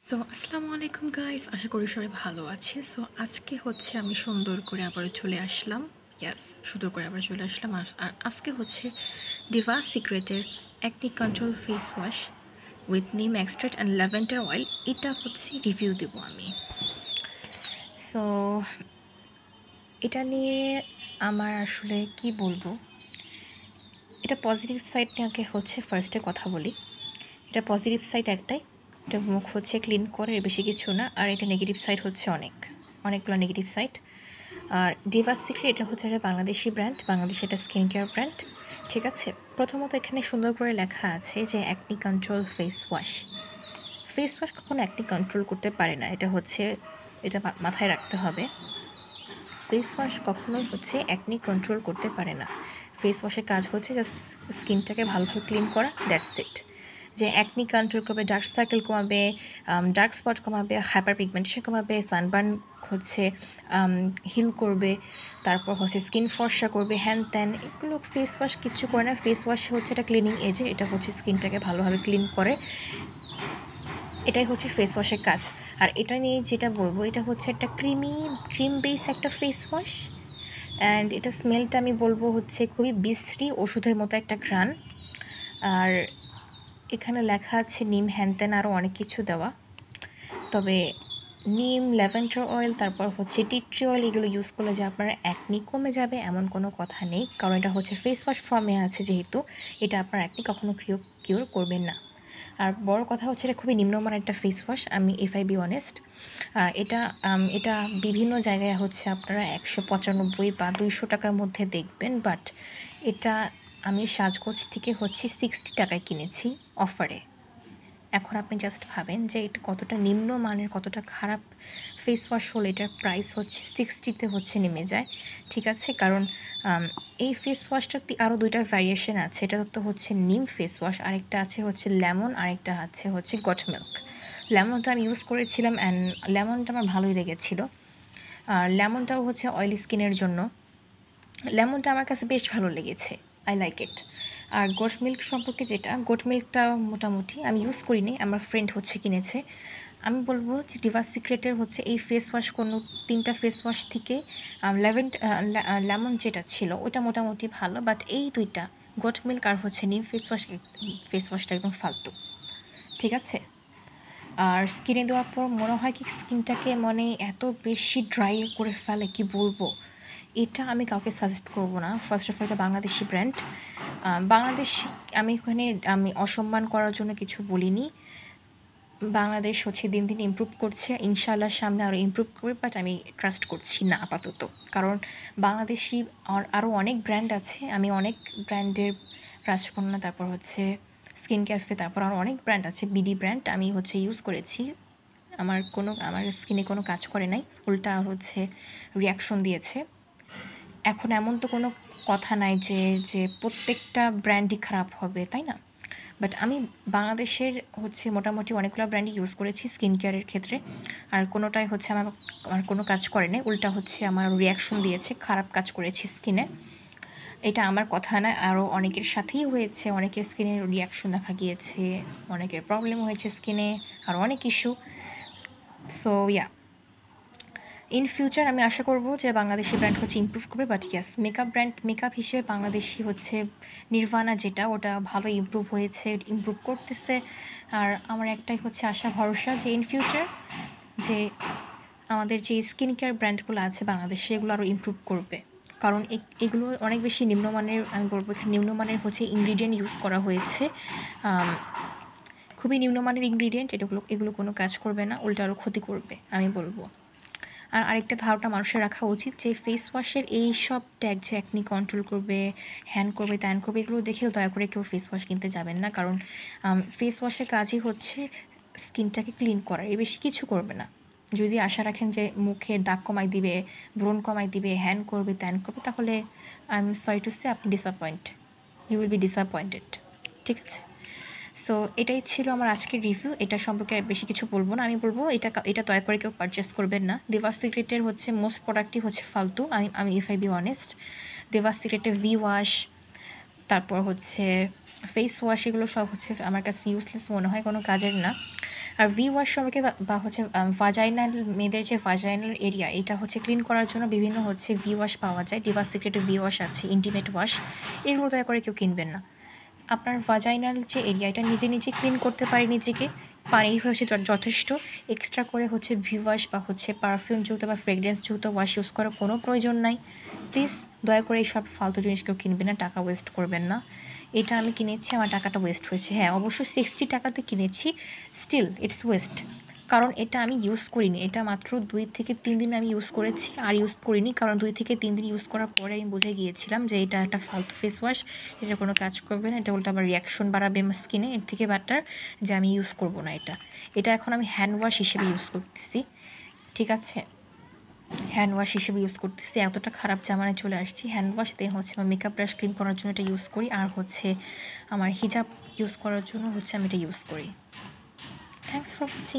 So আসসালামু আলাইকুম guys, আশা করি সবাই ভালো আছে। সো আজকে হচ্ছে আমি সুন্দর করে আবার চলে আসলাম। সুন্দর করে আবার চলে আসলাম। আর আজকে হচ্ছে ডিভা সিক্রেটের acne control face wash with neem extract and lavender oil, এটা হচ্ছে রিভিউ দেব আমি। সো এটা নিয়ে আমার আসলে কি বলবো, এটা পজিটিভ সাইড নিয়ে হচ্ছে ফার্স্টে কথা বলি। এটা পজিটিভ সাইড একটাই, এটা মুখ হচ্ছে ক্লিন করে, বেশি কিছু না। আর এটা নেগেটিভ সাইড হচ্ছে অনেকগুলো নেগেটিভ সাইড। আর ডিভা সিক্রেট এটা হচ্ছে একটা বাংলাদেশি ব্র্যান্ড, বাংলাদেশে একটা স্কিন কেয়ার ব্র্যান্ড, ঠিক আছে। প্রথমত এখানে সুন্দর করে লেখা আছে যে acne control face wash. Face wash কখনো অ্যাকনি কন্ট্রোল করতে পারে না, এটা মাথায় রাখতে হবে। ফেস ওয়াশ কখনোই হচ্ছে অ্যাকনি কন্ট্রোল করতে পারে না। ফেস ওয়াশের কাজ হচ্ছে জাস্ট স্কিনটাকে ভালোভাবে ক্লিন করা, দ্যাটস ইট। যে অ্যাকনি কন্ট্রোল করবে, ডার্ক সার্কেল কমাবে, ডার্ক স্পট কমাবে, হাইপার পিগমেন্টেশন কমাবে, সানবার্ন হচ্ছে হিল করবে, তারপর হচ্ছে স্কিন ফর্সা করবে, হ্যান ত্যান, এগুলো ফেস ওয়াশ কিচ্ছু করে না। ফেস ওয়াশ হচ্ছে একটা ক্লিনিং এজে, এটা হচ্ছে স্কিনটাকে ভালোভাবে ক্লিন করে, এটাই হচ্ছে ফেস ওয়াশের কাজ। আর এটা নিয়ে যেটা বলবো, এটা হচ্ছে একটা ক্রিম বেস একটা ফেস ওয়াশ। অ্যান্ড এটা স্মেলটা আমি বলবো হচ্ছে খুবই বিশ্রী, ওষুধের মতো একটা ঘ্রাণ। আর এখানে লেখা আছে নিম, হ্যানত্যান আরও অনেক কিছু দেওয়া। তবে নিম, ল্যাভেন্ডার অয়েল, তারপর হচ্ছে টি ট্রি অয়েল, এগুলো ইউজ করলে যে আপনার অ্যাকনি কমে যাবে এমন কোনো কথা নেই, কারণ এটা হচ্ছে ফেস ওয়াশ ফর্মে আছে, যেহেতু এটা আপনার অ্যাকনি কখনো কিওর করবেন না। আর বড় কথা হচ্ছে এটা খুবই নিম্নমানের একটা ফেস ওয়াশ, আমি ইফ আই বি অনেস্ট। এটা বিভিন্ন জায়গায় হচ্ছে আপনারা 195 বা 200 টাকার মধ্যে দেখবেন, বাট এটা আমি সাজগোজ থেকে হচ্ছে 60 টাকায় কিনেছি অফারে। এখন আপনি জাস্ট ভাবেন যে এটা কতটা নিম্নমানের, কতটা খারাপ ফেস ওয়াশ হলে এটার প্রাইস হচ্ছে 60-তে হচ্ছে নেমে যায়, ঠিক আছে। কারণ এই ফেস ওয়াশটার আরও 2টা ভ্যারিয়েশন আছে। এটা তো হচ্ছে নিম ফেস ওয়াশ, আরেকটা আছে হচ্ছে লেমন, আরেকটা আছে হচ্ছে গট মিল্ক। লেমনটা আমি ইউজ করেছিলাম অ্যান্ড লেমনটা আমার ভালোই লেগেছিলো। আর লেমনটাও হচ্ছে অয়েলি স্কিনের জন্য, লেমনটা আমার কাছে বেশ ভালো লেগেছে, আই লাইক ইট। আর গোট মিল্ক সম্পর্কে, যেটা গোট মিল্কটা মোটামুটি আমি ইউজ করিনি, আমার ফ্রেন্ড হচ্ছে কিনেছে। আমি বলবো যে ডিভা সিক্রেটের হচ্ছে এই ফেস ওয়াশ কোনো 3টা ফেস ওয়াশ থেকে লেমন যেটা ছিল ওটা মোটামুটি ভালো, বাট এই 2টা গোট মিল্ক আর হচ্ছে নিম ফেস ওয়াশটা একদম ফালতু, ঠিক আছে। আর স্কিনে দেওয়ার পর মনে হয় কি স্কিনটাকে মানে এত বেশি ড্রাই করে ফেলে, কি বলবো। এটা আমি কাউকে সাজেস্ট করব না। ফার্স্ট অফ অল এটা বাংলাদেশি ব্র্যান্ড, বাংলাদেশি। আমি অসম্মান করার জন্য কিছু বলিনি। বাংলাদেশ হচ্ছে দিন দিন ইমপ্রুভ করছে, ইনশাআল্লাহ সামনে আরও ইমপ্রুভ করবে, বাট আমি ট্রাস্ট করছি না আপাতত। কারণ বাংলাদেশি আরও অনেক ব্র্যান্ড আছে, আমি অনেক ব্র্যান্ডের রাজকন্যা, তারপর হচ্ছে স্কিন ক্যাফে, তারপর আরও অনেক ব্র্যান্ড আছে, বিডি ব্র্যান্ড আমি হচ্ছে ইউজ করেছি। আমার স্কিনে কোনো কাজ করে নাই, উল্টা হচ্ছে রিয়াকশন দিয়েছে। এখন এমন তো কোনো কথা নাই যে যে প্রত্যেকটা ব্র্যান্ডই খারাপ হবে, তাই না। বাট আমি বাংলাদেশের হচ্ছে মোটামুটি অনেকগুলো ব্র্যান্ডই ইউজ করেছি স্কিন কেয়ারের ক্ষেত্রে, আর কোনোটাই হচ্ছে আমার কোনো কাজ করে নাই, উল্টা হচ্ছে আমার রিয়াকশন দিয়েছে, খারাপ কাজ করেছি স্কিনে। এটা আমার কথা না, আরও অনেকের সাথেই হয়েছে, অনেকের স্কিনের রিয়াকশন দেখা গিয়েছে, অনেকের প্রবলেম হয়েছে স্কিনে, আরও অনেক issue. So yeah, in future আমি আশা করব যে বাংলাদেশি ব্র্যান্ড হচ্ছে ইমপ্রুভ করবে। বাট ইয়াস, মেকআপ হিসেবে বাংলাদেশি হচ্ছে নির্ভানা, যেটা ওটা ভালো ইমপ্রুভ করতেছে। আর আমার একটাই হচ্ছে আশা ভরসা যে ইন ফিউচার যে আমাদের যে স্কিন কেয়ার ব্র্যান্ডগুলো আছে বাংলাদেশে, এগুলো আরও ইমপ্রুভ করবে। কারণ এগুলো অনেক বেশি নিম্নমানের, আমি বলবো এখানে নিম্নমানের হচ্ছে ইনগ্রিডিয়েন্ট ইউজ করা হয়েছে, খুবই নিম্নমানের ইনগ্রিডিয়েন্ট। এগুলো কোনো কাজ করবে না, উল্টা আরও ক্ষতি করবে আমি বলবো। আর আরেকটা ধারণা মানুষের রাখা উচিত যে ফেস ওয়াশের এই সব ট্যাগ যে অ্যাকনি কন্ট্রোল করবে, হ্যান করবে, ত্যান করবে, এগুলো দেখেও দয়া করে কেউ ফেস ওয়াশ কিনতে যাবেন না। কারণ ফেস ওয়াশের কাজই হচ্ছে স্কিনটাকে ক্লিন করা, এর বেশি কিছু করবে না। যদি আশা রাখেন যে মুখের দাগ কমাই দিবে, ব্রণ কমাই দিবে, হ্যান করবে, ত্যান করবে, তাহলে I am sorry to say আপনি ইউ উইল বি ডিসঅ্যাপয়েন্টেড, ঠিক আছে। সো এটাই ছিল আমার আজকের রিভিউ। এটা সম্পর্কে আর বেশি কিছু বলবো না, আমি বলবো এটা দয়া করে কেউ পারচেস করবেন না। দেওয়া সিক্রেটের হচ্ছে মোস্ট প্রোডাক্টই হচ্ছে ফালতু, আমি ইফ আই বি অনেস্ট। দেওয়া সিক্রেটের ভি ওয়াশ, তারপর হচ্ছে ফেস ওয়াশ, এগুলো সব হচ্ছে আমার কাছে ইউজলেস মনে হয়, কোনো কাজের না। আর ভি ওয়াশ সম্পর্কে বা হচ্ছে ভাজাইনাল, মেয়েদের যে ভাজাইনাল এরিয়া, এটা হচ্ছে ক্লিন করার জন্য বিভিন্ন হচ্ছে ভি ওয়াশ পাওয়া যায়। ডিভা সিক্রেটের ভি ওয়াশ আছে, ইন্টিমেট ওয়াশ, এগুলো দয়া করে কেউ কিনবেন না। আপনার ভাজাইনাল যে এরিয়া, এটা নিজে নিজে ক্লিন করতে পারে নিজেকে, পানি হচ্ছে যথেষ্ট। এক্সট্রা করে হচ্ছে ভি ওয়াশ বা হচ্ছে পারফিউমযুক্ত বা ফ্রেগরেন্সযুক্ত ওয়াশ ইউজ করার কোনো প্রয়োজন নাই। প্লিজ দয়া করে এইসব ফালতু জিনিস কেউ কিনবেন না, টাকা ওয়েস্ট করবেন না। এটা আমি কিনেছি, আমার টাকাটা ওয়েস্ট হয়েছে। হ্যাঁ, অবশ্যই 60 টাকাতে কিনেছি, স্টিল ইটস ওয়েস্ট। কারণ এটা আমি ইউজ করিনি, এটা মাত্র 2 থেকে 3 দিন আমি ইউজ করেছি, আর ইউজ করিনি। কারণ 2 থেকে 3 দিন ইউজ করার পরে আমি বুঝে গিয়েছিলাম যে এটা একটা ফালতু ফেস ওয়াশ, এটা কোনো কাজ করবে না, এটা উল্টো আবার রিয়াকশন বাড়াবে আমার স্কিনে। এর থেকে বেটার যে আমি ইউজ করব না এটা। এটা এখন আমি হ্যান্ড ওয়াশ হিসেবে ইউজ করতেছি, ঠিক আছে? হ্যান্ড ওয়াশ হিসেবে ইউজ করতেছি। এতটা খারাপ জামানায় চলে আসছি। হ্যান্ড ওয়াশ, দেন হচ্ছে আমার মেকআপ ব্রাশ ক্লিন করার জন্য এটা ইউজ করি, আর হচ্ছে আমার হিজাব ইউজ করার জন্য হচ্ছে আমি এটা ইউজ করি। Thanks for watching.